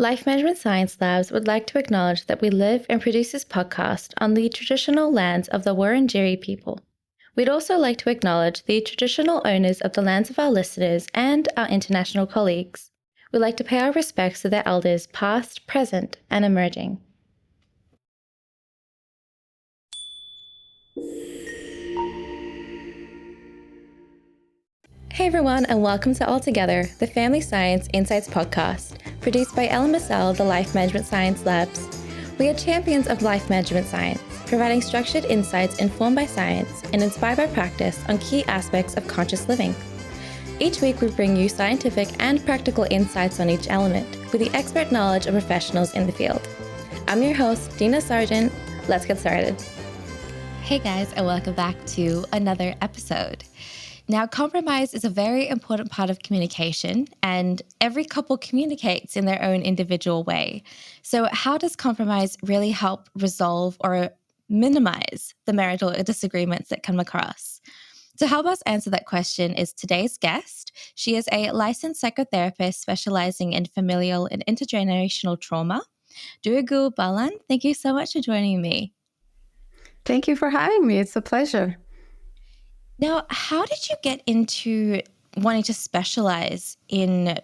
Life Management Science Labs would like to acknowledge that we live and produce this podcast on the traditional lands of the Wurundjeri people. We'd also like to acknowledge the traditional owners of the lands of our listeners and our international colleagues. We'd like to pay our respects to their elders past, present, and emerging. Hey everyone, and welcome to All Together, the Family Science Insights podcast, produced by LMHC, the Life Management Science Labs. We are champions of life management science, providing structured insights informed by science and inspired by practice on key aspects of conscious living. Each week we bring you scientific and practical insights on each element, with the expert knowledge of professionals in the field. I'm your host, Dina Sargeant. Let's get started. Hey guys, and welcome back to another episode. Now, compromise is a very important part of communication, and every couple communicates in their own individual way. So how does compromise really help resolve or minimize the marital disagreements that come across? To help us answer that question is today's guest. She is a licensed psychotherapist specializing in familial and intergenerational trauma. Duygu Balan, thank you so much for joining me. Thank you for having me. It's a pleasure. Now, how did you get into wanting to specialize in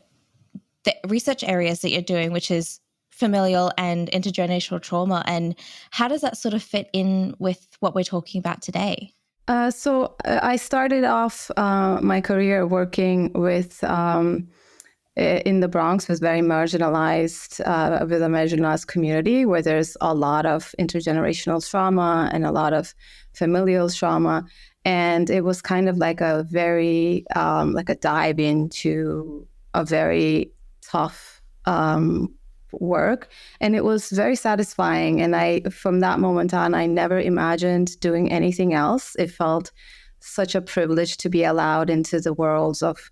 the research areas that you're doing, which is familial and intergenerational trauma, and how does that sort of fit in with what we're talking about today? I started off my career working with in the Bronx, was very marginalized, with a marginalized community where there's a lot of intergenerational trauma and a lot of familial trauma. And it was kind of like a very, like a dive into a very tough work. And it was very satisfying. And from that moment on, I never imagined doing anything else. It felt such a privilege to be allowed into the worlds of,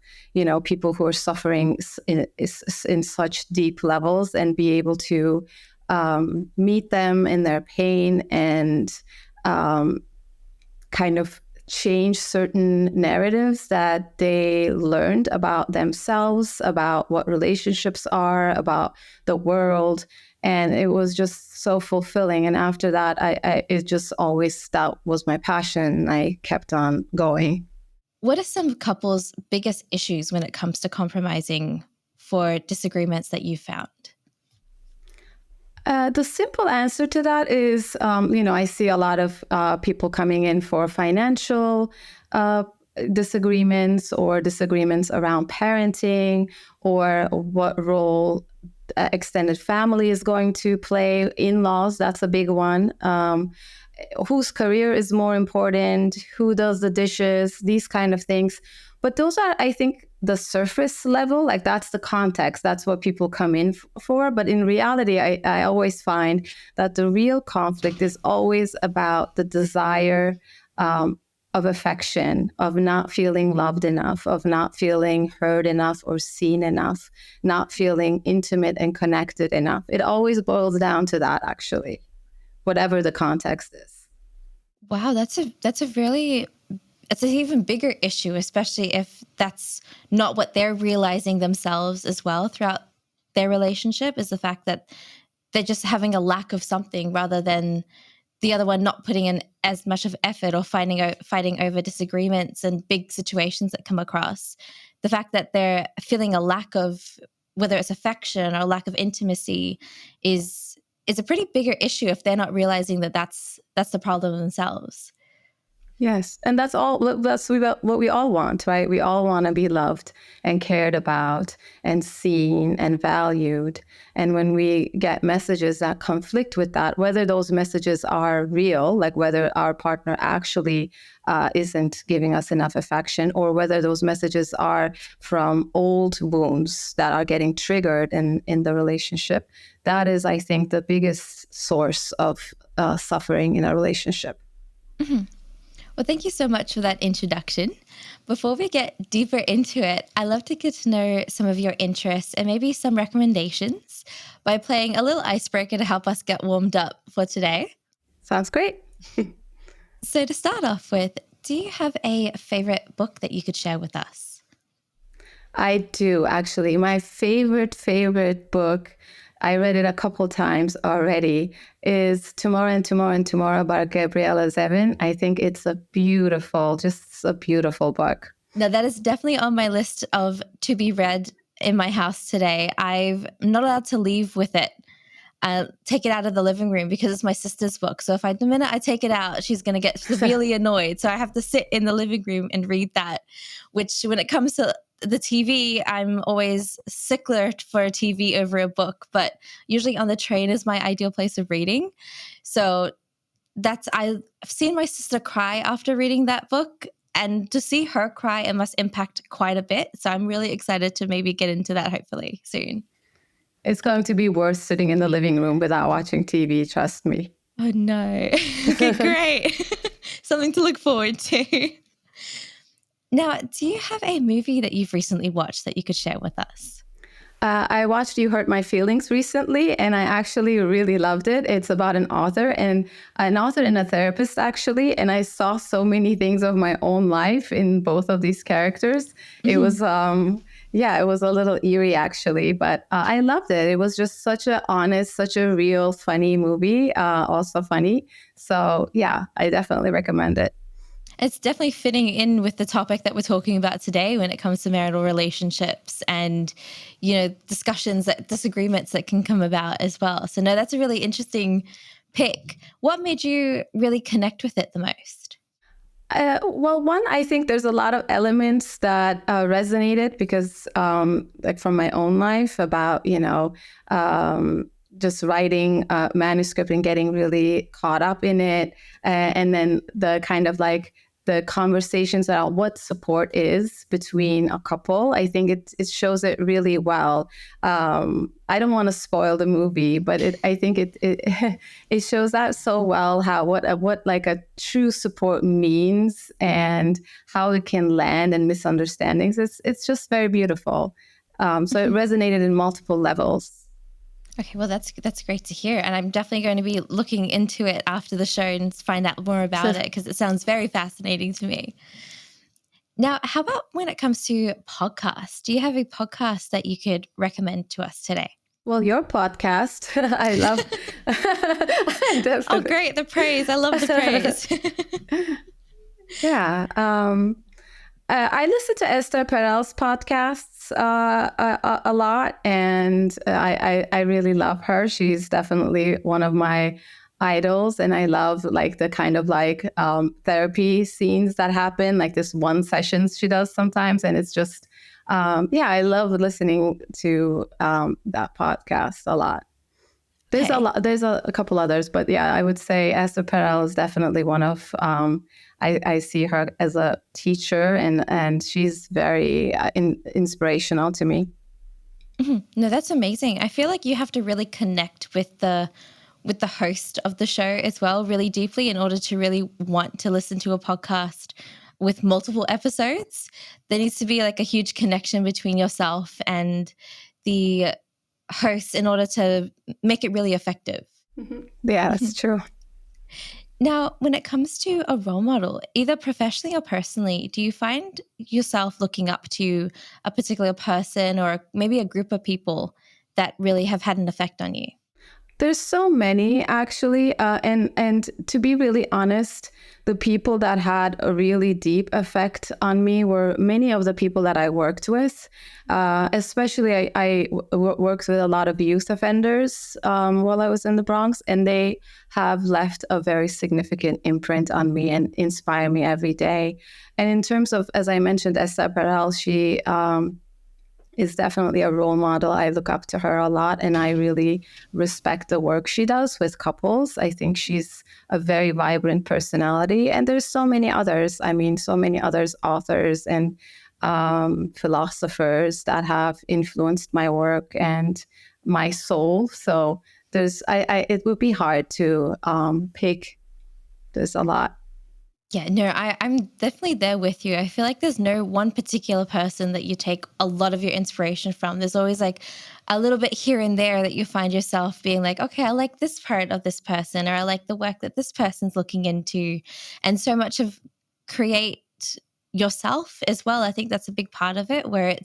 people who are suffering in such deep levels and be able to meet them in their pain and kind of change certain narratives that they learned about themselves, about what relationships are, about the world. And it was just so fulfilling. And after that, it just always, that was my passion. I kept on going. What are some couples' biggest issues when it comes to compromising for disagreements that you found? The simple answer to that is, I see a lot of people coming in for financial disagreements or disagreements around parenting or what role extended family is going to play, in-laws, that's a big one. Whose career is more important, who does the dishes, these kind of things. But those are, I think, the surface level, like that's the context, that's what people come in for. But in reality, I always find that the real conflict is always about the desire of affection, of not feeling loved enough, of not feeling heard enough or seen enough, not feeling intimate and connected enough. It always boils down to that, actually, whatever the context is. Wow, that's an even bigger issue, especially if that's not what they're realizing themselves as well throughout their relationship, is the fact that they're just having a lack of something rather than the other one not putting in as much of effort or fighting over disagreements and big situations that come across. The fact that they're feeling a lack of, whether it's affection or lack of intimacy, is a pretty bigger issue if they're not realizing that that's the problem themselves. Yes. And that's what we all want, right? We all want to be loved and cared about and seen and valued. And when we get messages that conflict with that, whether those messages are real, like whether our partner actually isn't giving us enough affection, or whether those messages are from old wounds that are getting triggered in the relationship, that is, I think, the biggest source of suffering in a relationship. Mm-hmm. Well, thank you so much for that introduction. Before we get deeper into it, I'd love to get to know some of your interests and maybe some recommendations by playing a little icebreaker to help us get warmed up for today. Sounds great. So to start off with, do you have a favorite book that you could share with us? I do, actually. My favorite book, I read it a couple times already, is Tomorrow and Tomorrow and Tomorrow by Gabriella Zevin. I think it's just a beautiful book. Now, that is definitely on my list of to be read in my house today. I'm not allowed to leave with it. Take it out of the living room because it's my sister's book. So the minute I take it out, she's going to get severely annoyed. So I have to sit in the living room and read that, which when it comes to the TV, I'm always sickler for a TV over a book, but usually on the train is my ideal place of reading. So I've seen my sister cry after reading that book, and to see her cry, it must impact quite a bit. So I'm really excited to maybe get into that hopefully soon. It's going to be worth sitting in the living room without watching TV, trust me. Oh, no. Okay, great. Something to look forward to. Now, do you have a movie that you've recently watched that you could share with us? I watched You Hurt My Feelings recently, and I actually really loved it. It's about an author and a therapist, actually. And I saw so many things of my own life in both of these characters. Mm-hmm. It was, it was a little eerie, actually, but I loved it. It was just such a honest, such a real, funny movie, also funny. So, yeah, I definitely recommend it. It's definitely fitting in with the topic that we're talking about today when it comes to marital relationships and, disagreements that can come about as well. So no, that's a really interesting pick. What made you really connect with it the most? Well, one, I think there's a lot of elements that resonated because, like from my own life about, just writing a manuscript and getting really caught up in it. And then the kind of like the conversations about what support is between a couple. I think it shows it really well. I don't want to spoil the movie, but I think it shows that so well how what like a true support means and how it can land in misunderstandings. It's just very beautiful. So it resonated in multiple levels. Okay, well, that's great to hear. And I'm definitely going to be looking into it after the show and find out more about it because it sounds very fascinating to me. Now, how about when it comes to podcasts? Do you have a podcast that you could recommend to us today? Well, your podcast, I love. Oh, great. The praise. I love the praise. Yeah. I listen to Esther Perel's podcasts a lot, and I really love her. She's definitely one of my idols, and I love like the kind of like therapy scenes that happen, like this one sessions she does sometimes, and it's just I love listening to that podcast a lot. There's a lot. There's a couple others, but yeah, I would say Esther Perel is definitely one of. I see her as a teacher, and she's very inspirational to me. Mm-hmm. No, that's amazing. I feel like you have to really connect with the host of the show as well, really deeply, in order to really want to listen to a podcast with multiple episodes. There needs to be like a huge connection between yourself and the host in order to make it really effective. Mm-hmm. Yeah, that's true. Now, when it comes to a role model, either professionally or personally, do you find yourself looking up to a particular person or maybe a group of people that really have had an effect on you? There's so many, actually. And to be really honest, the people that had a really deep effect on me were many of the people that I worked with. Especially, I worked with a lot of youth offenders while I was in the Bronx, and they have left a very significant imprint on me and inspire me every day. And in terms of, as I mentioned, Esther Perel, she is definitely a role model. I look up to her a lot, and I really respect the work she does with couples. I think she's a very vibrant personality, and there's so many others. I mean, so many others, authors and philosophers that have influenced my work and my soul. So it would be hard to pick. There's a lot. Yeah, no, I'm definitely there with you. I feel like there's no one particular person that you take a lot of your inspiration from. There's always like a little bit here and there that you find yourself being like, okay, I like this part of this person, or I like the work that this person's looking into. And so much of create yourself as well. I think that's a big part of it, where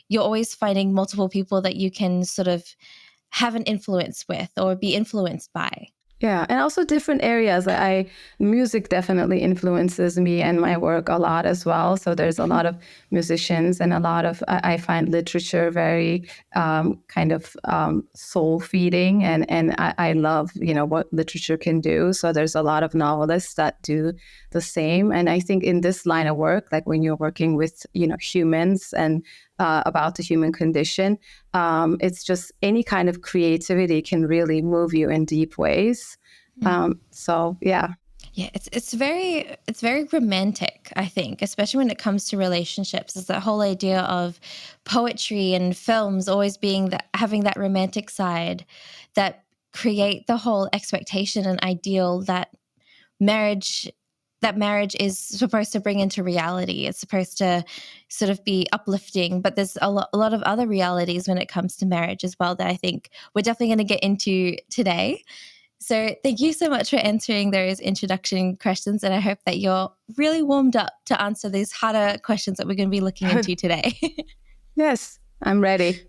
you're always finding multiple people that you can sort of have an influence with or be influenced by. Yeah, and also different areas. Music definitely influences me and my work a lot as well. So there's a lot of musicians and a lot of, I find literature very kind of soul feeding, and I love, what literature can do. So there's a lot of novelists that do the same. And I think in this line of work, like when you're working with, humans and about the human condition, it's just any kind of creativity can really move you in deep ways. So yeah. Yeah, it's very romantic, I think, especially when it comes to relationships. It's that whole idea of poetry and films always having that romantic side that create the whole expectation and ideal that marriage is supposed to bring into reality. It's supposed to sort of be uplifting, but there's a lot of other realities when it comes to marriage as well that I think we're definitely going to get into today. So thank you so much for answering those introduction questions, and I hope that you're really warmed up to answer these harder questions that we're going to be looking into today. Yes, I'm ready.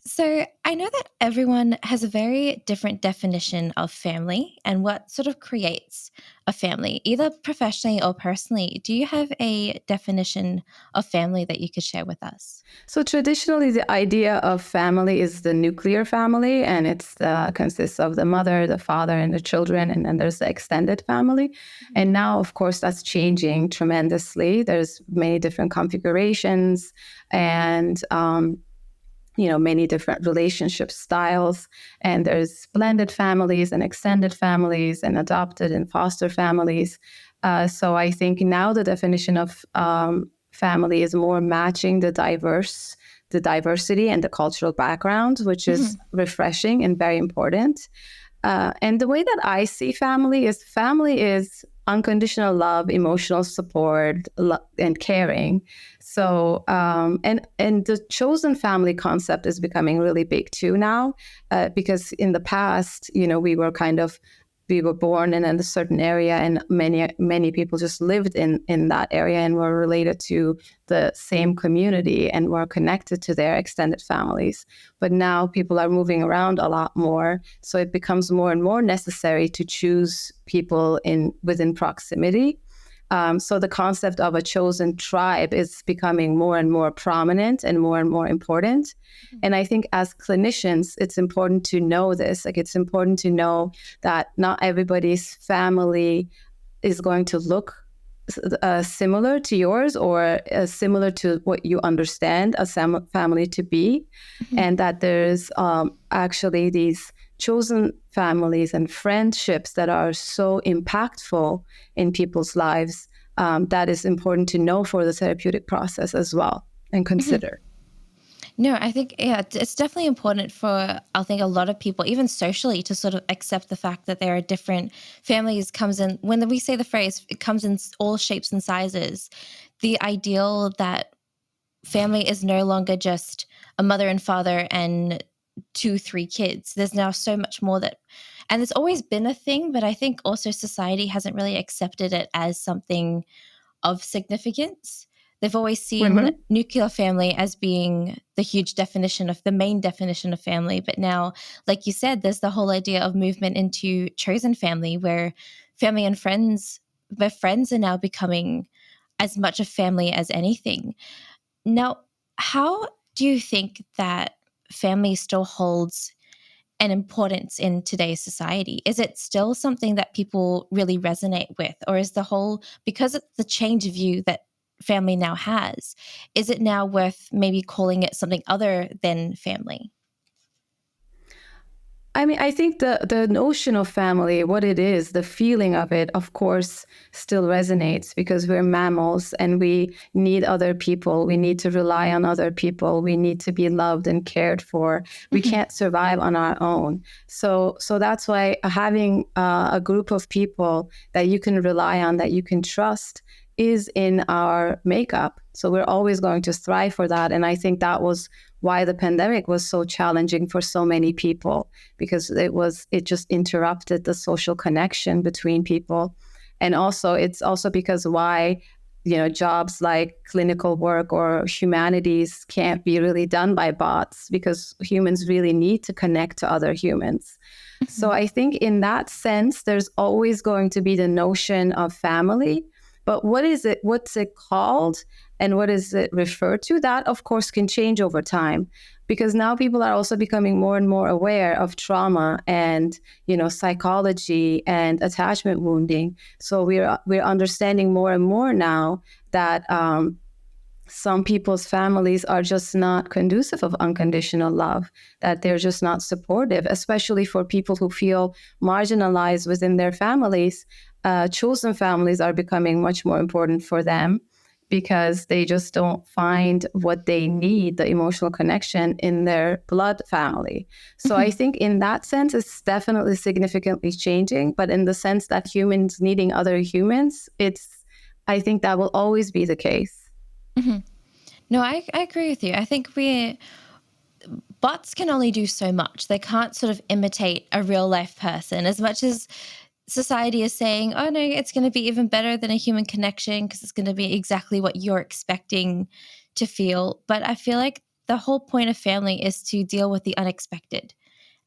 So I know that everyone has a very different definition of family and what sort of creates a family, either professionally or personally. Do you have a definition of family that you could share with us? So traditionally, the idea of family is the nuclear family, and it consists of the mother, the father, and the children, and then there's the extended family. Mm-hmm. And now, of course, that's changing tremendously. There's many different configurations and many different relationship styles, and there's blended families and extended families and adopted and foster families. So I think now the definition of family is more matching the diversity and the cultural background, which is refreshing and very important. And the way that I see family is unconditional love, emotional support, and caring. So, and the chosen family concept is becoming really big too now, because in the past, we were born in a certain area, and many people just lived in that area and were related to the same community and were connected to their extended families. But now people are moving around a lot more, so it becomes more and more necessary to choose people within proximity. So the concept of a chosen tribe is becoming more and more prominent and more important. Mm-hmm. And I think as clinicians, it's important to know this. Like, it's important to know that not everybody's family is going to look similar to yours or similar to what you understand a family to be. Mm-hmm. And that there's actually these chosen families and friendships that are so impactful in people's lives, that is important to know for the therapeutic process as well and consider. No, I think, it's definitely important for, I think, a lot of people, even socially, to sort of accept the fact that there are different families. Comes in, when we say the phrase, it comes in all shapes and sizes. The ideal that family is no longer just a mother and father and 2-3 kids. There's now so much more and it's always been a thing, but I think also society hasn't really accepted it as something of significance. They've always seen nuclear family as being the main definition of family. But now, like you said, there's the whole idea of movement into chosen family, where family and friends are now becoming as much a family as anything. Now, how do you think that family still holds an importance in today's society? Is it still something that people really resonate with? Or is because of the change of view that family now has, is it now worth maybe calling it something other than family? I mean, I think the notion of family, what it is, the feeling of it, of course, still resonates, because we're mammals and we need other people. We need to rely on other people. We need to be loved and cared for. We can't survive on our own. So that's why having a group of people that you can rely on, that you can trust, is in our makeup. So we're always going to strive for that. And I think that was why the pandemic was so challenging for so many people, because it just interrupted the social connection between people. And also, it's also because why jobs like clinical work or humanities can't be really done by bots because humans really need to connect to other humans. So I think in that sense, there's always going to be the notion of family. But what's it called and what is it referred to? That, of course, can change over time because now people are also becoming more and more aware of trauma and, psychology and attachment wounding. So we're understanding more and more now that some people's families are just not conducive of unconditional love, that they're just not supportive, especially for people who feel marginalized within their families. Chosen families are becoming much more important for them because they just don't find what they need, the emotional connection, in their blood family. So I think in that sense, it's definitely significantly changing. But in the sense that humans needing other humans, I think that will always be the case. Mm-hmm. No, I agree with you. I think bots can only do so much. They can't sort of imitate a real life person as much as society is saying, oh no, it's going to be even better than a human connection because it's going to be exactly what you're expecting to feel. But I feel like the whole point of family is to deal with the unexpected.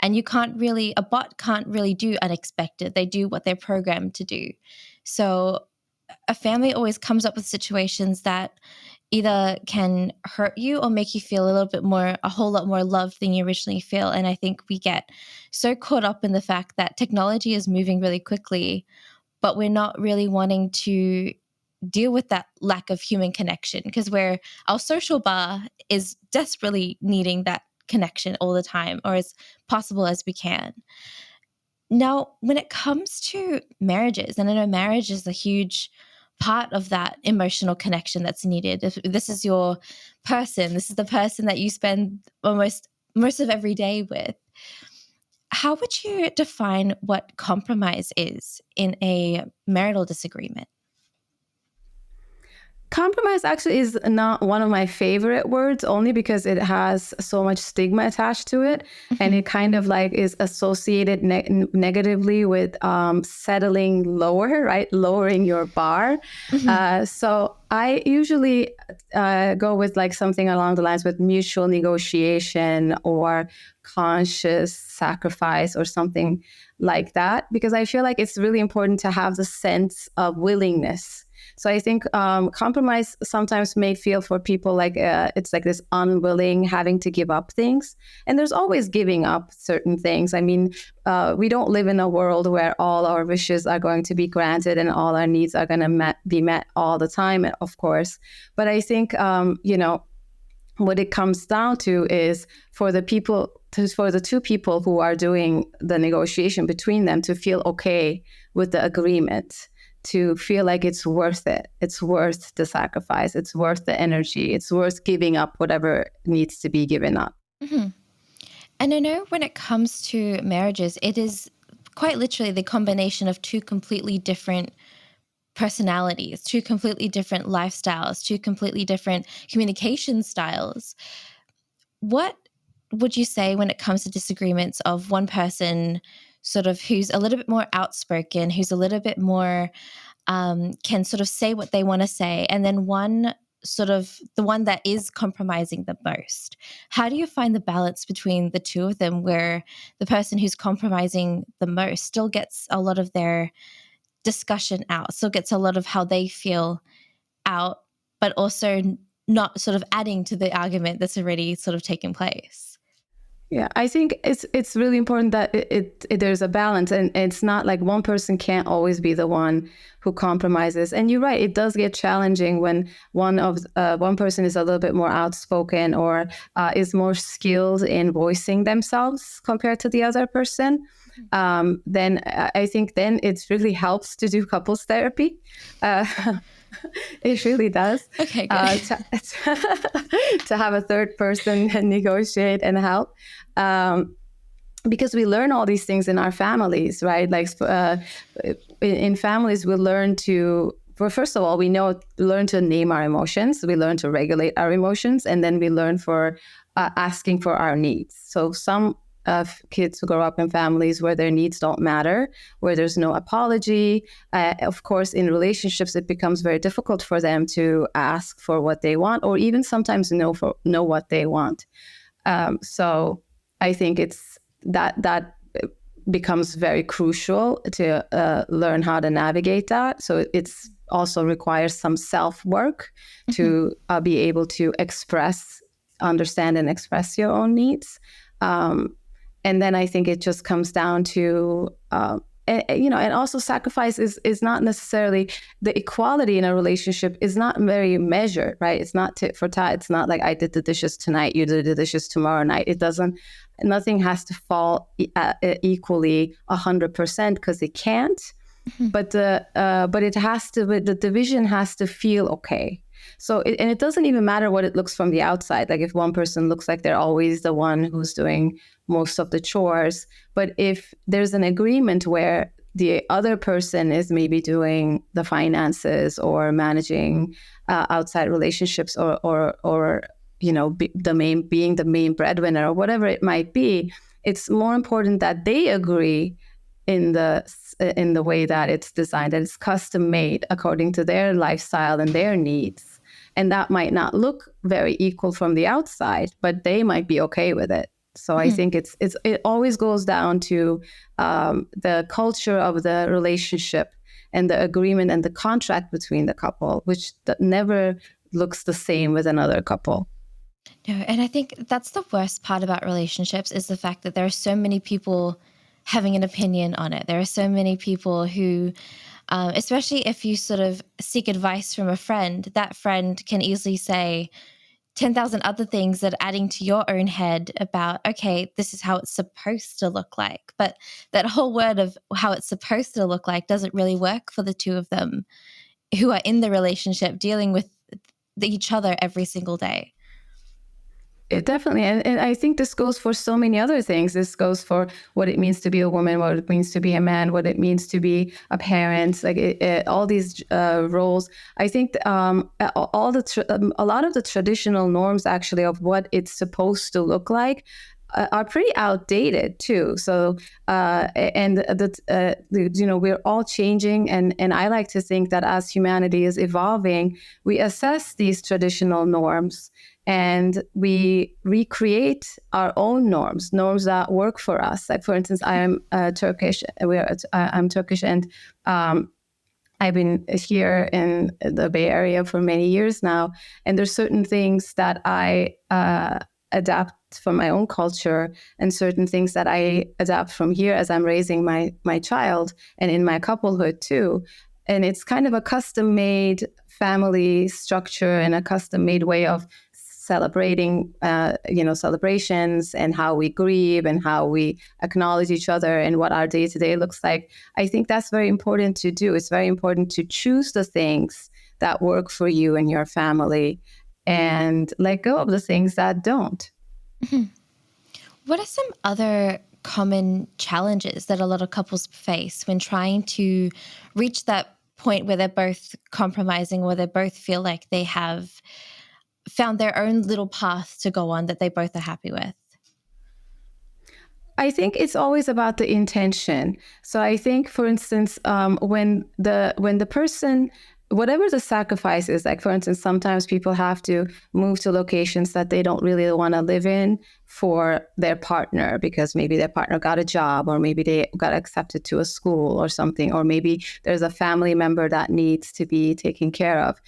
And a bot can't really do unexpected. They do what they're programmed to do. So a family always comes up with situations that either can hurt you or make you feel a whole lot more loved than you originally feel. And I think we get so caught up in the fact that technology is moving really quickly, but we're not really wanting to deal with that lack of human connection because our social bar is desperately needing that connection all the time, or as possible as we can. Now, when it comes to marriages, and I know marriage is a huge part of that emotional connection that's needed. If this is your person, this is the person that you spend most of every day with. How would you define what compromise is in a marital disagreement? Compromise actually is not one of my favorite words, only because it has so much stigma attached to it. And it kind of like is associated negatively with settling lower, right? Lowering your bar. So I usually go with like something along the lines with mutual negotiation or conscious sacrifice or something like that, because I feel like it's really important to have the sense of willingness. So I think compromise sometimes may feel for people like it's like this unwilling having to give up things. And there's always giving up certain things. I mean, we don't live in a world where all our wishes are going to be granted and all our needs are going to be met all the time, of course. But I think, what it comes down to is for the two people who are doing the negotiation between them to feel okay with the agreement, to feel like it's worth it. It's worth the sacrifice. It's worth the energy. It's worth giving up whatever needs to be given up. Mm-hmm. And I know when it comes to marriages, it is quite literally the combination of two completely different personalities, two completely different lifestyles, two completely different communication styles. What would you say when it comes to disagreements of one person sort of who's a little bit more outspoken, who's a little bit more can sort of say what they want to say, and then the one that is compromising the most? How do you find the balance between the two of them where the person who's compromising the most still gets a lot of their discussion out, still gets a lot of how they feel out, but also not sort of adding to the argument that's already sort of taken place? Yeah, I think it's really important that there's a balance, and it's not like one person can't always be the one who compromises. And you're right, it does get challenging when one person is a little bit more outspoken or is more skilled in voicing themselves compared to the other person. Then I think then it really helps to do couples therapy. It really does. Okay, good. To have a third person negotiate and help. Because we learn all these things in our families, right? Like in families, we learn first of all, we learn to name our emotions. We learn to regulate our emotions. And then we learn for asking for our needs. So some kids who grow up in families where their needs don't matter, where there's no apology. Of course, in relationships, it becomes very difficult for them to ask for what they want, or even sometimes know what they want. So I think it's that becomes very crucial to learn how to navigate that. So it's also requires some self-work to be able to understand and express your own needs. And then I think it just comes down to, and also sacrifice is not necessarily, the equality in a relationship is not very measured, right? It's not tit for tat. It's not like I did the dishes tonight, you did the dishes tomorrow night. Nothing has to fall equally 100% because it can't. But the division has to feel okay. So it doesn't even matter what it looks from the outside. Like if one person looks like they're always the one who's doing most of the chores, but if there's an agreement where the other person is maybe doing the finances or managing outside relationships or being the main breadwinner or whatever it might be, it's more important that they agree in the way that it's designed, that it's custom made according to their lifestyle and their needs. And that might not look very equal from the outside, but they might be okay with it. So I think it always goes down to the culture of the relationship and the agreement and the contract between the couple, which never looks the same with another couple. No, and I think that's the worst part about relationships is the fact that there are so many people having an opinion on it. There are so many people who, especially if you sort of seek advice from a friend, that friend can easily say 10,000 other things that are adding to your own head about, okay, this is how it's supposed to look like. But that whole word of how it's supposed to look like doesn't really work for the two of them who are in the relationship dealing with each other every single day. It definitely. And I think this goes for so many other things. This goes for what it means to be a woman, what it means to be a man, what it means to be a parent, like all these roles. I think a lot of the traditional norms actually of what it's supposed to look like are pretty outdated too. So, we're all changing. And I like to think that as humanity is evolving, we assess these traditional norms and we recreate our own norms that work for us. Like, for instance, I am Turkish. I'm Turkish, and I've been here in the Bay Area for many years now. And there's certain things that I adapt from my own culture, and certain things that I adapt from here as I'm raising my child, and in my couplehood too. And it's kind of a custom-made family structure and a custom-made way of celebrating, celebrations, and how we grieve and how we acknowledge each other and what our day-to-day looks like. I think that's very important to do. It's very important to choose the things that work for you and your family and let go of the things that don't. Mm-hmm. What are some other common challenges that a lot of couples face when trying to reach that point where they're both compromising, or they both feel like they have found their own little path to go on that they both are happy with? I think it's always about the intention. So I think, for instance, when the person, whatever the sacrifice is, like, for instance, sometimes people have to move to locations that they don't really want to live in for their partner, because maybe their partner got a job, or maybe they got accepted to a school or something, or maybe there's a family member that needs to be taken care of.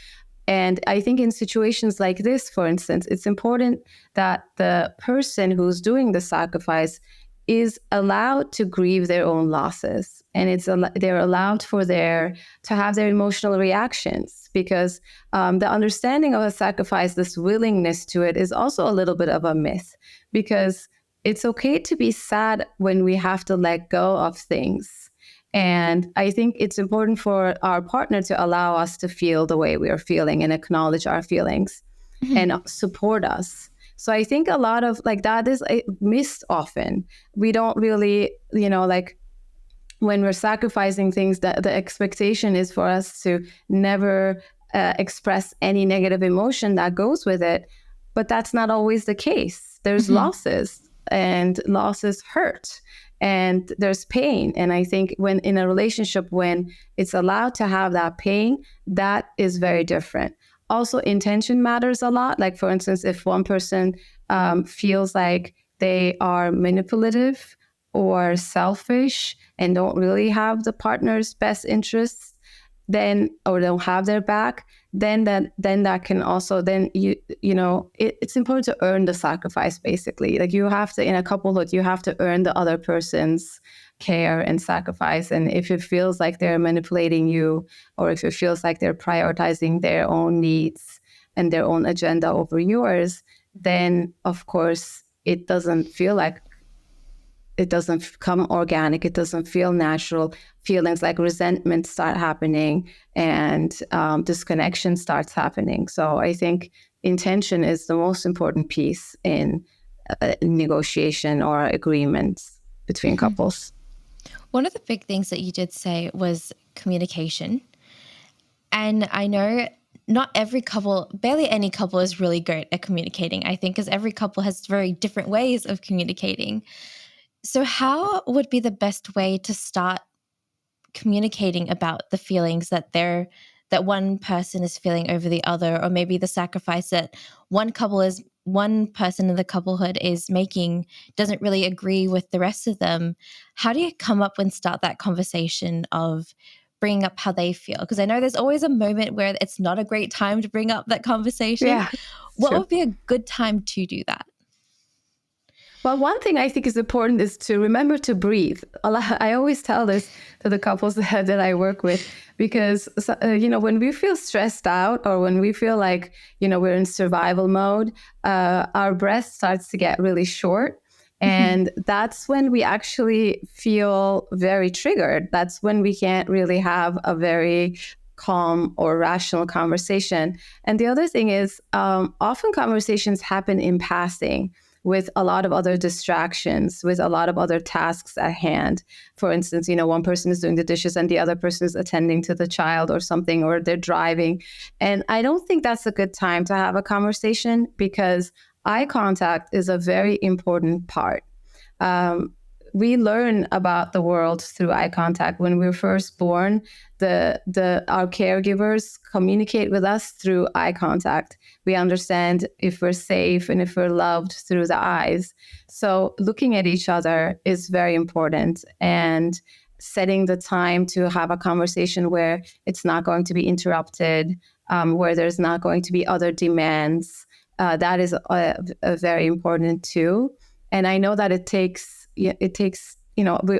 And I think in situations like this, for instance, it's important that the person who's doing the sacrifice is allowed to grieve their own losses, and they're allowed to have their emotional reactions, because the understanding of a sacrifice, this willingness to it, is also a little bit of a myth, because it's okay to be sad when we have to let go of things. And I think it's important for our partner to allow us to feel the way we are feeling and acknowledge our feelings and support us. So I think a lot of that is missed often. We don't really, when we're sacrificing things, that the expectation is for us to never express any negative emotion that goes with it. But that's not always the case. There's losses and losses hurt and there's pain. And I think when in a relationship, when it's allowed to have that pain, that is very different. Also, intention matters a lot. Like, for instance, if one person feels like they are manipulative or selfish and don't really have the partner's best interests, then, or don't have their back, then that can also, then it's important to earn the sacrifice, basically. Like, you have to, in a couplehood, you have to earn the other person's care and sacrifice. And if it feels like they're manipulating you, or if it feels like they're prioritizing their own needs and their own agenda over yours, then of course it doesn't come organic. It doesn't feel natural. Feelings like resentment start happening, and disconnection starts happening. So I think intention is the most important piece in negotiation or agreements between couples. One of the big things that you did say was communication. And I know not every couple, barely any couple is really great at communicating, I think, because every couple has very different ways of communicating. So how would be the best way to start communicating about the feelings that one person is feeling over the other, or maybe the sacrifice that one person in the couplehood is making doesn't really agree with the rest of them? How do you come up and start that conversation of bringing up how they feel? Because I know there's always a moment where it's not a great time to bring up that conversation. Yeah, what would be a good time to do that? Well, one thing I think is important is to remember to breathe. I always tell this to the couples that I work with, because when we feel stressed out, or when we feel like we're in survival mode, our breath starts to get really short. And that's when we actually feel very triggered. That's when we can't really have a very calm or rational conversation. And the other thing is, often conversations happen in passing, with a lot of other distractions, with a lot of other tasks at hand. For instance, one person is doing the dishes and the other person is attending to the child or something, or they're driving. And I don't think that's a good time to have a conversation, because eye contact is a very important part. We learn about the world through eye contact. When we're first born, our caregivers communicate with us through eye contact. We understand if we're safe and if we're loved through the eyes. So looking at each other is very important, and setting the time to have a conversation where it's not going to be interrupted, where there's not going to be other demands, that is very important too. And I know that it takes, we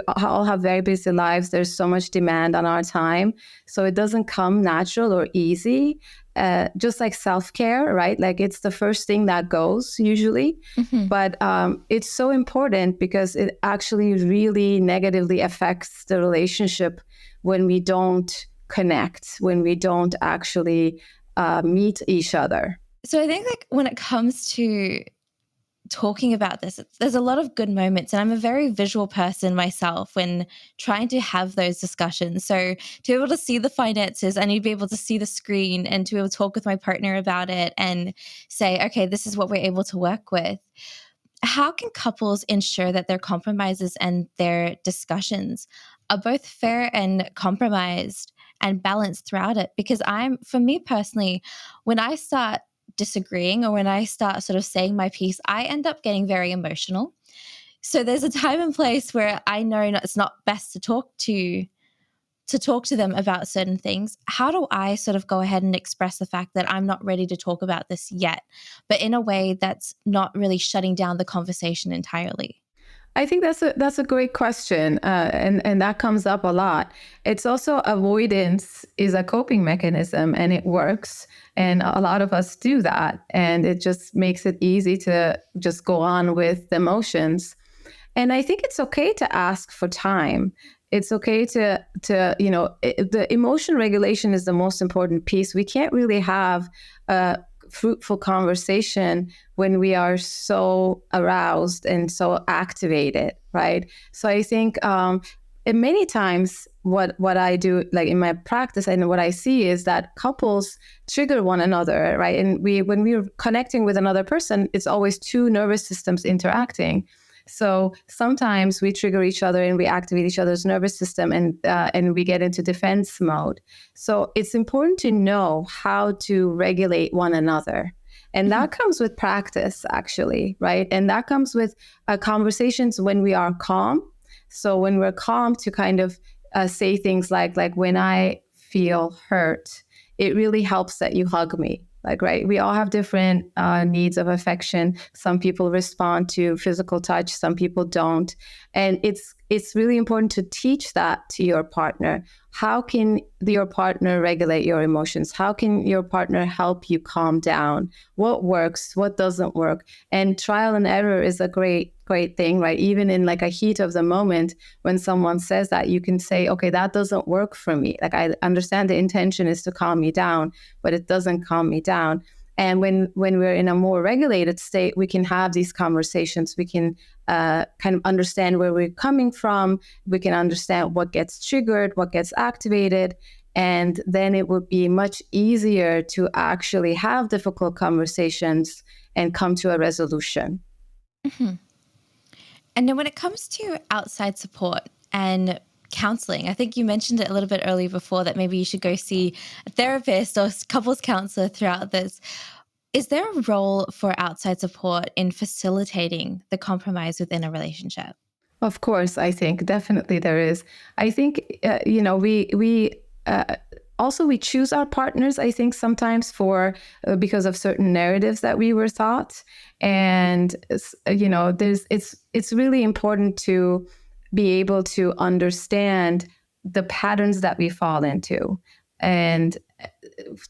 all have very busy lives. There's so much demand on our time. So it doesn't come natural or easy, just like self-care, right? Like, it's the first thing that goes usually. But it's so important, because it actually really negatively affects the relationship when we don't connect, when we don't actually meet each other. So I think, like, when it comes to talking about this, there's a lot of good moments, and I'm a very visual person myself when trying to have those discussions. So to be able to see the finances, I need to be able to see the screen, and to be able to talk with my partner about it and say, okay, this is what we're able to work with. How can couples ensure that their compromises and their discussions are both fair and compromised and balanced throughout it? Because for me personally, when I start disagreeing, or when I start sort of saying my piece, I end up getting very emotional. So there's a time and place where I know it's not best to talk to them about certain things. How do I sort of go ahead and express the fact that I'm not ready to talk about this yet, but in a way that's not really shutting down the conversation entirely? I think that's a great question, and that comes up a lot. It's also, avoidance is a coping mechanism, and it works, and a lot of us do that, and it just makes it easy to just go on with the emotions. And I think it's okay to ask for time. It's okay to the emotion regulation is the most important piece. We can't really have a fruitful conversation when we are so aroused and so activated, right? So I think and many times what I do, like in my practice, and what I see is that couples trigger one another, right? And when we're connecting with another person, it's always two nervous systems interacting. So sometimes we trigger each other and we activate each other's nervous system, and we get into defense mode. So it's important to know how to regulate one another. And that comes with practice, actually, right? And that comes with conversations when we are calm. So when we're calm, to kind of say things like when I feel hurt, it really helps that you hug me. Like, right, we all have different needs of affection. Some people respond to physical touch, some people don't. And it's really important to teach that to your partner. How can your partner regulate your emotions? How can your partner help you calm down? What works? What doesn't work? And trial and error is a great thing, right? Even in like a heat of the moment, when someone says that, you can say, okay, that doesn't work for me. Like, I understand the intention is to calm me down, but it doesn't calm me down. And when we're in a more regulated state, we can have these conversations. We can kind of understand where we're coming from. We can understand what gets triggered, what gets activated. And then it would be much easier to actually have difficult conversations and come to a resolution. Mm-hmm. And then when it comes to outside support and counseling, I think you mentioned it a little bit earlier before that maybe you should go see a therapist or couples counselor throughout this. Is there a role for outside support in facilitating the compromise within a relationship? Of course, I think definitely there is. I think we also we choose our partners. I think sometimes for because of certain narratives that we were taught, and it's really important to be able to understand the patterns that we fall into. And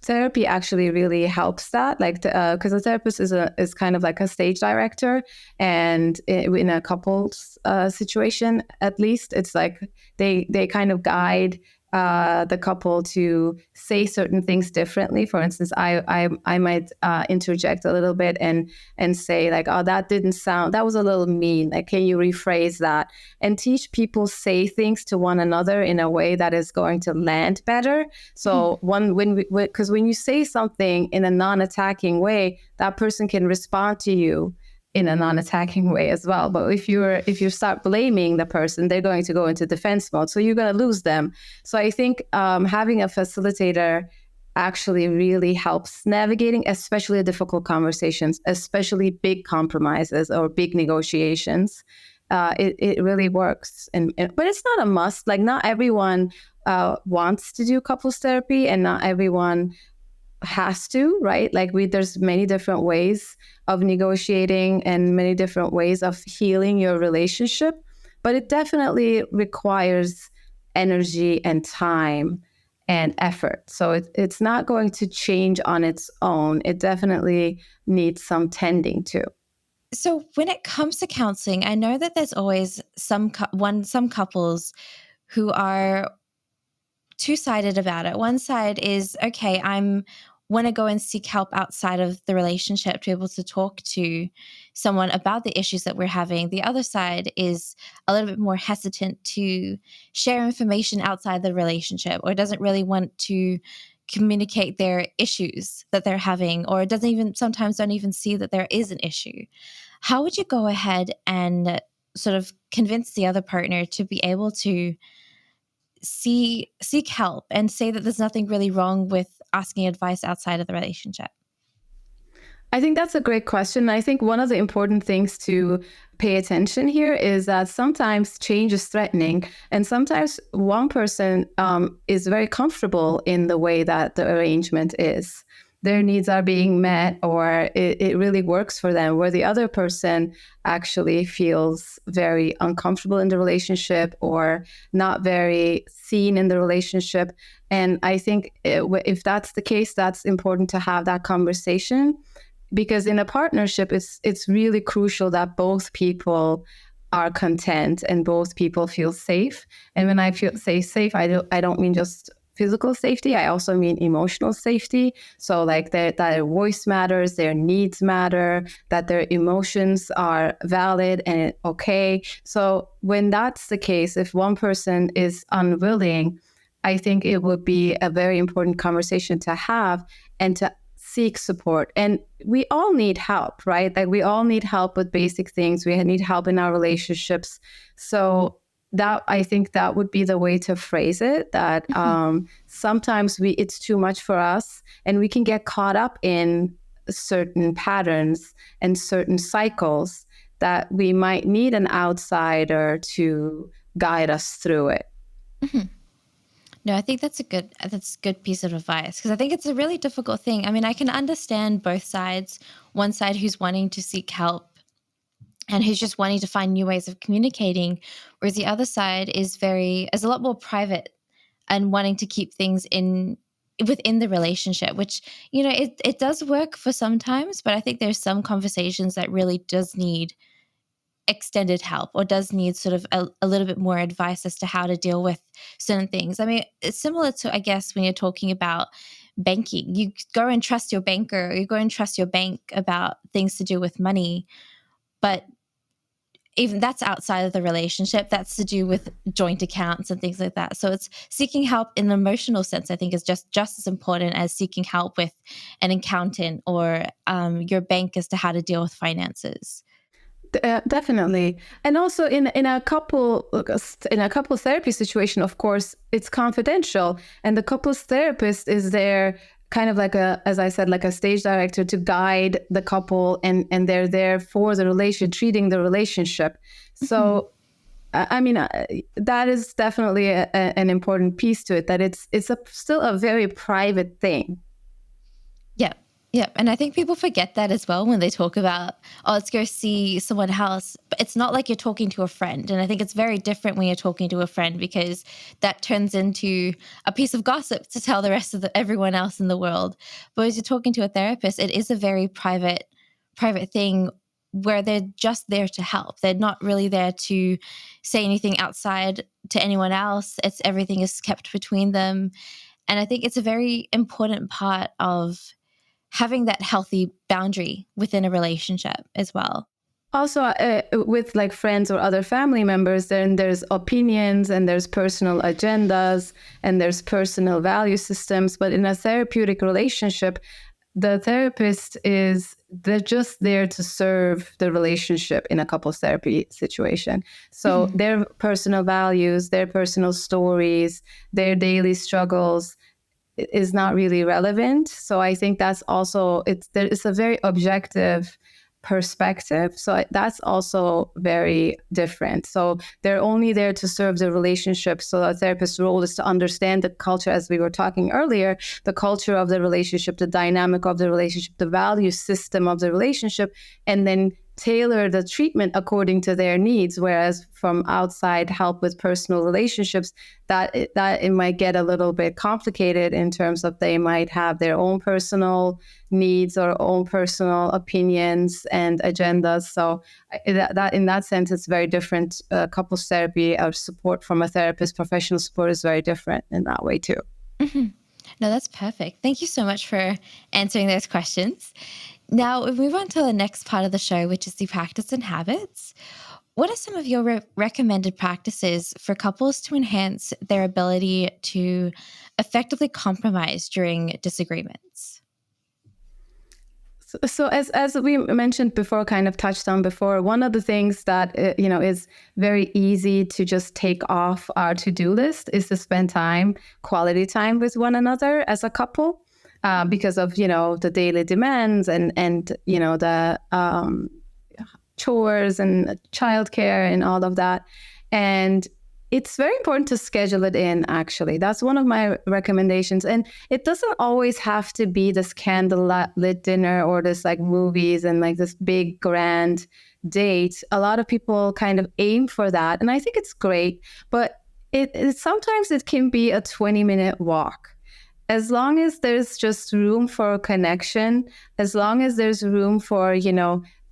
therapy actually really helps that, like, because a therapist is kind of like a stage director, and in a couples situation, at least, it's like they kind of guide the couple to say certain things differently. For instance, I might interject a little bit and say like, oh, that was a little mean. Like, can you rephrase that? And teach people say things to one another in a way that is going to land better. So because when you say something in a non-attacking way, that person can respond to you in a non-attacking way as well. But if you start blaming the person, they're going to go into defense mode. So you're going to lose them. So I think having a facilitator actually really helps navigating, especially difficult conversations, especially big compromises or big negotiations. It really works. But it's not a must. Like, not everyone wants to do couples therapy, and not everyone has to, right? Like, there's many different ways of negotiating and many different ways of healing your relationship, but it definitely requires energy and time and effort. So it's not going to change on its own. It definitely needs some tending to. So when it comes to counseling, I know that there's always some couples who are two-sided about it. One side is, okay, want to go and seek help outside of the relationship to be able to talk to someone about the issues that we're having. The other side is a little bit more hesitant to share information outside the relationship, or doesn't really want to communicate their issues that they're having, or sometimes don't even see that there is an issue. How would you go ahead and sort of convince the other partner to be able to seek help and say that there's nothing really wrong with asking advice outside of the relationship? I think that's a great question. I think one of the important things to pay attention here is that sometimes change is threatening, and sometimes one person is very comfortable in the way that the arrangement is. Their needs are being met, or it really works for them, where the other person actually feels very uncomfortable in the relationship or not very seen in the relationship. And I think if that's the case, that's important to have that conversation, because in a partnership, it's really crucial that both people are content and both people feel safe. And when I say safe, I don't mean just physical safety. I also mean emotional safety. So like that their voice matters, their needs matter, that their emotions are valid and okay. So when that's the case, if one person is unwilling, I think it would be a very important conversation to have, and to seek support. And we all need help, right? Like we all need help with basic things. We need help in our relationships. So that, I think that would be the way to phrase it, that sometimes it's too much for us, and we can get caught up in certain patterns and certain cycles that we might need an outsider to guide us through it. No, I think that's a good piece of advice, because I think it's a really difficult thing. I mean, I can understand both sides. One side who's wanting to seek help and who's just wanting to find new ways of communicating, whereas the other side is a lot more private and wanting to keep things within the relationship, which, it does work for sometimes, but I think there's some conversations that really does need extended help, or does need sort of a little bit more advice as to how to deal with certain things. I mean, it's similar to, I guess, when you're talking about banking. You go and trust your banker, or you go and trust your bank about things to do with money, but even that's outside of the relationship. That's to do with joint accounts and things like that. So it's seeking help in the emotional sense, I think, is just as important as seeking help with an accountant or your bank as to how to deal with finances. Definitely. And also in a couple therapy situation, of course, it's confidential, and the couples therapist is there kind of like as I said, like a stage director to guide the couple, and they're there for the treating the relationship. So I mean, that is definitely an important piece to it, that it's still a very private thing. Yeah. Yeah. And I think people forget that as well when they talk about, let's go see someone else. But it's not like you're talking to a friend. And I think it's very different when you're talking to a friend, because that turns into a piece of gossip to tell the rest of everyone else in the world. But as you're talking to a therapist, it is a very private thing where they're just there to help. They're not really there to say anything outside to anyone else. Everything is kept between them. And I think it's a very important part of having that healthy boundary within a relationship as well. Also, with like friends or other family members, then there's opinions and there's personal agendas and there's personal value systems. But in a therapeutic relationship, the therapist they're just there to serve the relationship in a couples therapy situation. So their personal values, their personal stories, their daily struggles is not really relevant. So I think that's also, it's a very objective perspective. So that's also very different. So they're only there to serve the relationship. So a therapist's role is to understand the culture, as we were talking earlier, the culture of the relationship, the dynamic of the relationship, the value system of the relationship, and then tailor the treatment according to their needs. Whereas from outside help with personal relationships, that it might get a little bit complicated in terms of they might have their own personal needs or own personal opinions and agendas. So that in that sense, it's very different. Couples therapy or support from a therapist, professional support, is very different in that way too. No, that's perfect. Thank you so much for answering those questions. Now we move on to the next part of the show, which is the practice and habits. What are some of your recommended practices for couples to enhance their ability to effectively compromise during disagreements? So as we mentioned before, kind of touched on before, one of the things that is very easy to just take off our to-do list is to spend quality time with one another as a couple, because of the daily demands and the chores and childcare and all of that. And it's very important to schedule it in, actually. That's one of my recommendations. And it doesn't always have to be this candlelit dinner or this like movies and like this big grand date. A lot of people kind of aim for that. And I think it's great. But sometimes it can be a 20-minute walk. As long as there's just room for connection, as long as there's room for,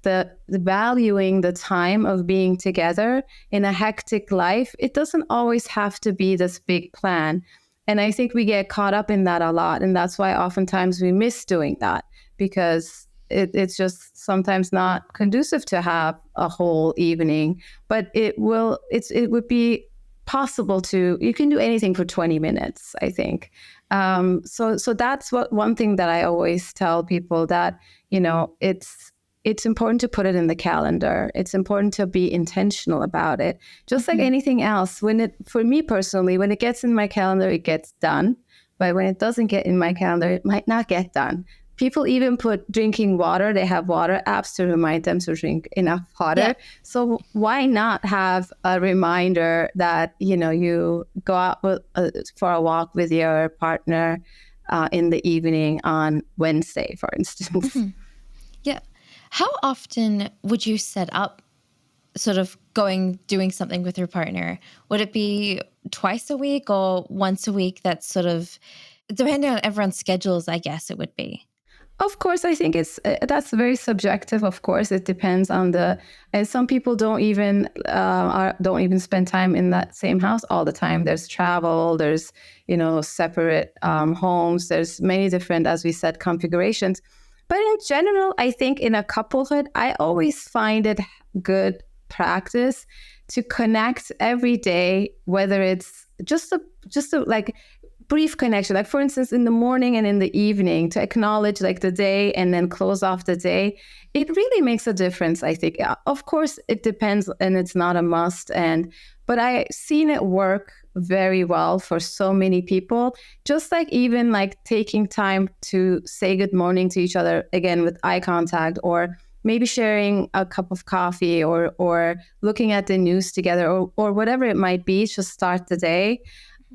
the valuing the time of being together in a hectic life, it doesn't always have to be this big plan. And I think we get caught up in that a lot. And that's why oftentimes we miss doing that, because it's just sometimes not conducive to have a whole evening. But it would be possible you can do anything for 20 minutes, I think. So that's one thing that I always tell people, that, it's important to put it in the calendar. It's important to be intentional about it. Just like anything else, for me personally, when it gets in my calendar, it gets done. But when it doesn't get in my calendar, it might not get done. People even put drinking water. They have water apps to remind them to drink enough water. Yeah. So why not have a reminder that, you go out for a walk with your partner in the evening on Wednesday, for instance. Mm-hmm. Yeah. How often would you set up sort of doing something with your partner? Would it be twice a week or once a week? That's sort of, depending on everyone's schedules, I guess it would be. Of course, I think that's very subjective. Of course, it depends on and some people don't even spend time in that same house all the time. There's travel, there's, separate homes. There's many different, as we said, configurations. But in general, I think in a couplehood, I always find it good practice to connect every day, whether it's just a like brief connection, like for instance, in the morning and in the evening, to acknowledge like the day and then close off the day. It really makes a difference, I think. Of course, it depends and it's not a must. But I've seen it work very well for so many people. Just like even like taking time to say good morning to each other, again, with eye contact, or maybe sharing a cup of coffee, or looking at the news together, or whatever it might be, to start the day.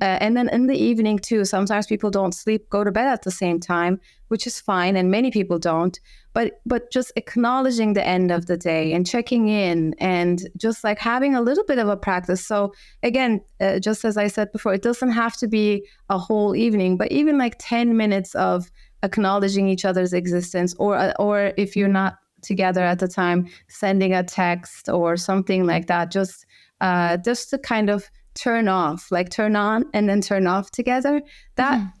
And then in the evening too, sometimes people don't go to bed at the same time, which is fine. And many people don't, but just acknowledging the end of the day and checking in, and just like having a little bit of a practice. So again, just as I said before, it doesn't have to be a whole evening, but even like 10 minutes of acknowledging each other's existence, or if you're not together at the time, sending a text or something like that, just to kind of turn on and then turn off together. That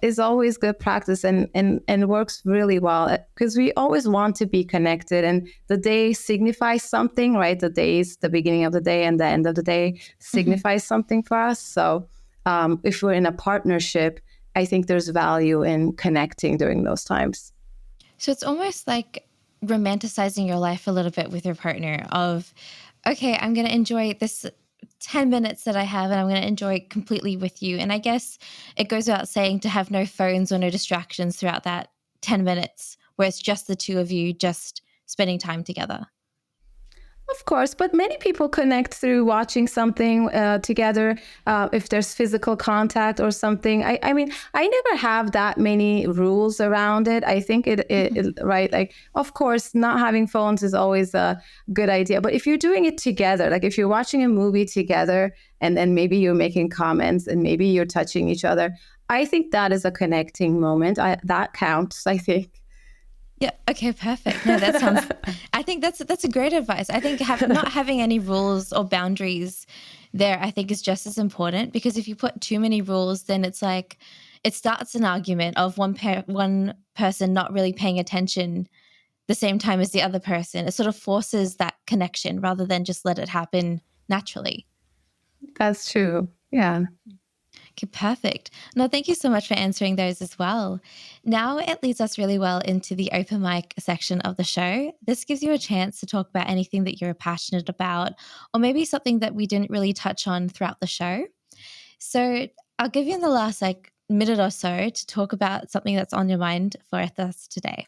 is always good practice, and works really well, because we always want to be connected, and the day signifies something, right? The day is the beginning of the day, and the end of the day signifies something for us. So if we're in a partnership, I think there's value in connecting during those times. So it's almost like romanticizing your life a little bit with your partner of, okay, I'm going to enjoy this 10 minutes that I have, and I'm going to enjoy it completely with you. And I guess it goes without saying to have no phones or no distractions throughout that 10 minutes, where it's just the two of you just spending time together. Of course, but many people connect through watching something together, if there's physical contact or something. I mean, I never have that many rules around it. I think it right, like, of course, not having phones is always a good idea. But if you're doing it together, like if you're watching a movie together, and then maybe you're making comments and maybe you're touching each other, I think that is a connecting moment. That counts, I think. Yeah. Okay. Perfect. No, that sounds. I think that's a great advice. I think not having any rules or boundaries there, I think, is just as important, because if you put too many rules, then it's like it starts an argument of one person not really paying attention the same time as the other person. It sort of forces that connection rather than just let it happen naturally. That's true. Yeah. Okay, perfect. No, thank you so much for answering those as well. Now it leads us really well into the open mic section of the show. This gives you a chance to talk about anything that you're passionate about, or maybe something that we didn't really touch on throughout the show. So I'll give you the last minute or so to talk about something that's on your mind for us today.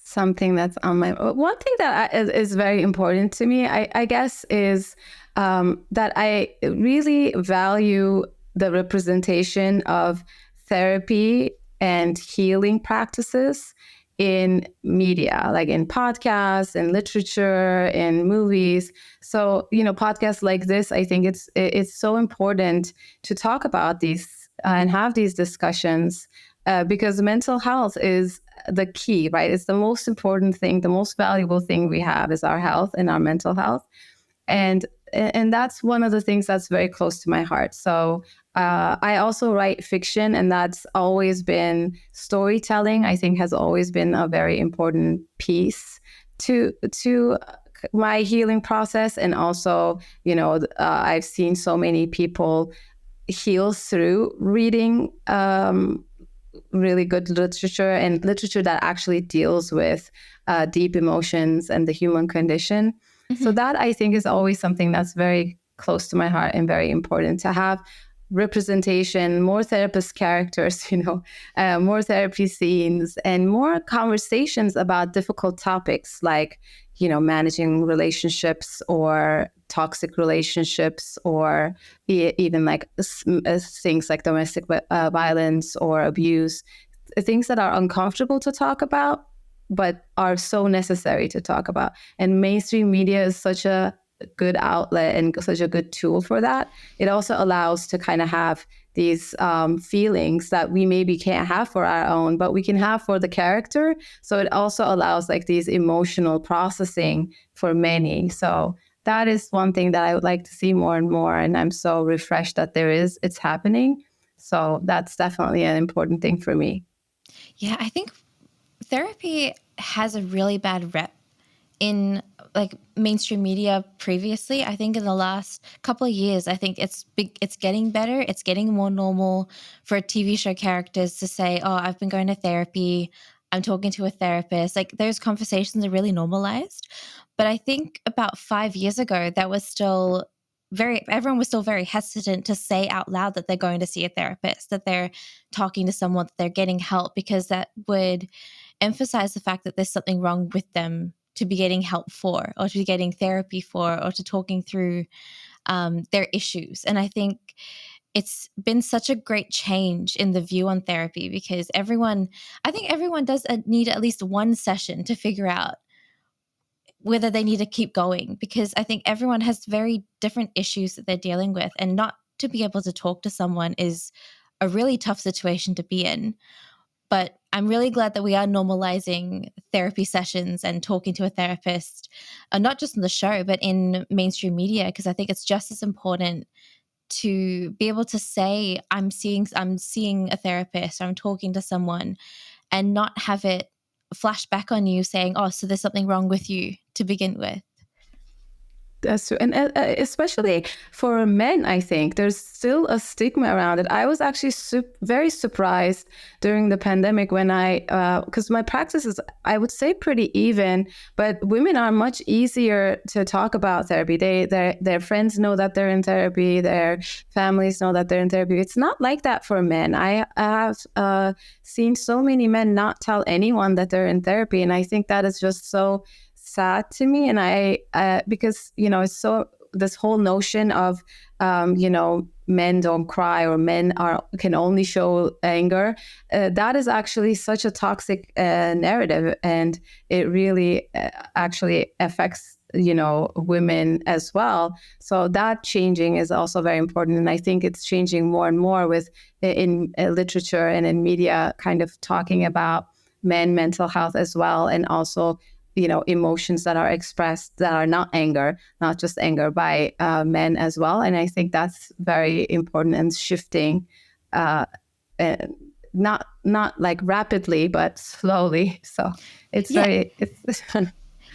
Something that's on my one thing that is very important to me, I guess, is that I really value the representation of therapy and healing practices in media, like in podcasts and literature and movies. So, podcasts like this, I think it's so important to talk about these and have these discussions, because mental health is the key, right? It's the most important thing, the most valuable thing we have is our health and our mental health. And that's one of the things that's very close to my heart. So I also write fiction, and that's always been storytelling, I think, has always been a very important piece to my healing process. And also, I've seen so many people heal through reading really good literature, and literature that actually deals with deep emotions and the human condition. Mm-hmm. So that, I think, is always something that's very close to my heart and very important to have representation, more therapist characters, more therapy scenes, and more conversations about difficult topics like, managing relationships or toxic relationships, or even like things like domestic violence or abuse, things that are uncomfortable to talk about, but are so necessary to talk about. And mainstream media is such a good outlet and such a good tool for that. It also allows to kind of have these feelings that we maybe can't have for our own, but we can have for the character. So it also allows like these emotional processing for many. So that is one thing that I would like to see more and more. And I'm so refreshed that it's happening. So that's definitely an important thing for me. Yeah, I think therapy has a really bad rep in like mainstream media previously. I think in the last couple of years, I think it's getting better. It's getting more normal for TV show characters to say, oh, I've been going to therapy, I'm talking to a therapist. Like those conversations are really normalized. But I think about 5 years ago, that was still everyone was still very hesitant to say out loud that they're going to see a therapist, that they're talking to someone, that they're getting help, because that would emphasize the fact that there's something wrong with them to be getting help for, or to be getting therapy for, or to talking through their issues. And I think it's been such a great change in the view on therapy, because I think everyone does need at least one session to figure out whether they need to keep going, because I think everyone has very different issues that they're dealing with, and not to be able to talk to someone is a really tough situation to be in. But I'm really glad that we are normalizing therapy sessions and talking to a therapist, not just in the show, but in mainstream media, because I think it's just as important to be able to say, I'm seeing a therapist, or I'm talking to someone, and not have it flash back on you saying, oh, so there's something wrong with you to begin with. That's true. And especially for men, I think there's still a stigma around it. I was actually very surprised during the pandemic when because my practice is, I would say, pretty even, but women are much easier to talk about therapy. Their friends know that they're in therapy. Their families know that they're in therapy. It's not like that for men. I have seen so many men not tell anyone that they're in therapy. And I think that is just so sad to me. And I because it's so, this whole notion of men don't cry, or men can only show anger, that is actually such a toxic narrative, and it really actually affects women as well. So that changing is also very important, and I think it's changing more and more with in literature and in media, kind of talking about mental health as well, and also emotions that are expressed that are not just anger, by men as well. And I think that's very important, and shifting, not like rapidly, but slowly. So it's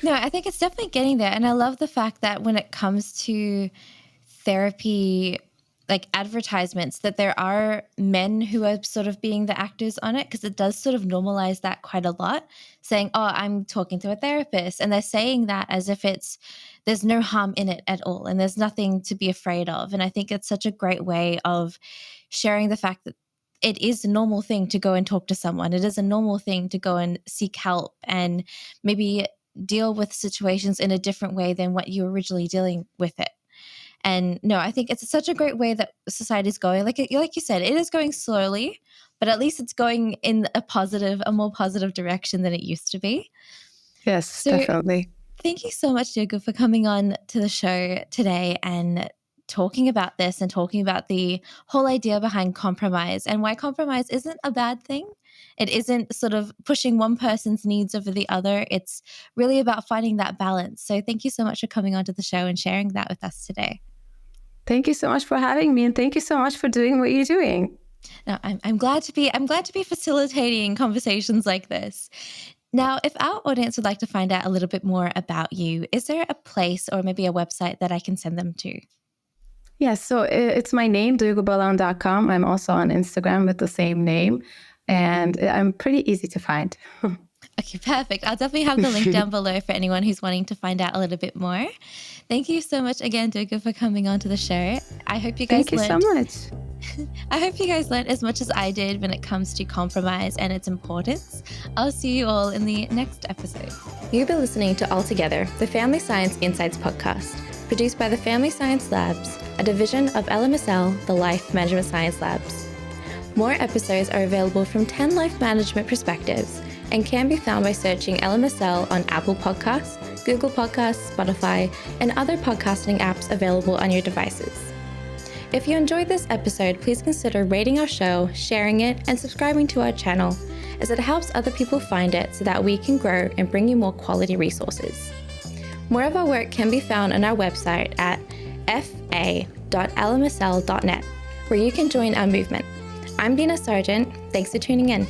No, I think it's definitely getting there. And I love the fact that when it comes to therapy, like advertisements, that there are men who are sort of being the actors on it, because it does sort of normalize that quite a lot, saying, oh, I'm talking to a therapist. And they're saying that as if there's no harm in it at all, and there's nothing to be afraid of. And I think it's such a great way of sharing the fact that it is a normal thing to go and talk to someone. It is a normal thing to go and seek help, and maybe deal with situations in a different way than what you were originally dealing with it. And no, I think it's such a great way that society is going. Like you said, it is going slowly, but at least it's going in a more positive direction than it used to be. Yes, so, definitely. Thank you so much, Duygu, for coming on to the show today and talking about this, and talking about the whole idea behind compromise, and why compromise isn't a bad thing. It isn't sort of pushing one person's needs over the other. It's really about finding that balance. So thank you so much for coming onto the show and sharing that with us today. Thank you so much for having me, and thank you so much for doing what you're doing. No, I'm glad to be facilitating conversations like this. Now, if our audience would like to find out a little bit more about you, is there a place or maybe a website that I can send them to? Yes, so it's my name, duygubalan.com. I'm also on Instagram with the same name, and I'm pretty easy to find. Okay, perfect. I'll definitely have the link down below for anyone who's wanting to find out a little bit more. Thank you so much again, Duygu, for coming on to the show. I hope you guys Thank you so much. I hope you guys learned as much as I did when it comes to compromise and its importance. I'll see you all in the next episode. You've been listening to All Together, the Family Science Insights podcast, produced by the Family Science Labs, a division of LMSL, the Life Management Science Labs. More episodes are available from 10 life management perspectives and can be found by searching LMSL on Apple Podcasts, Google Podcasts, Spotify, and other podcasting apps available on your devices. If you enjoyed this episode, please consider rating our show, sharing it, and subscribing to our channel, as it helps other people find it so that we can grow and bring you more quality resources. More of our work can be found on our website at fa.lmsl.net, where you can join our movement. I'm Dina Sargeant. Thanks for tuning in.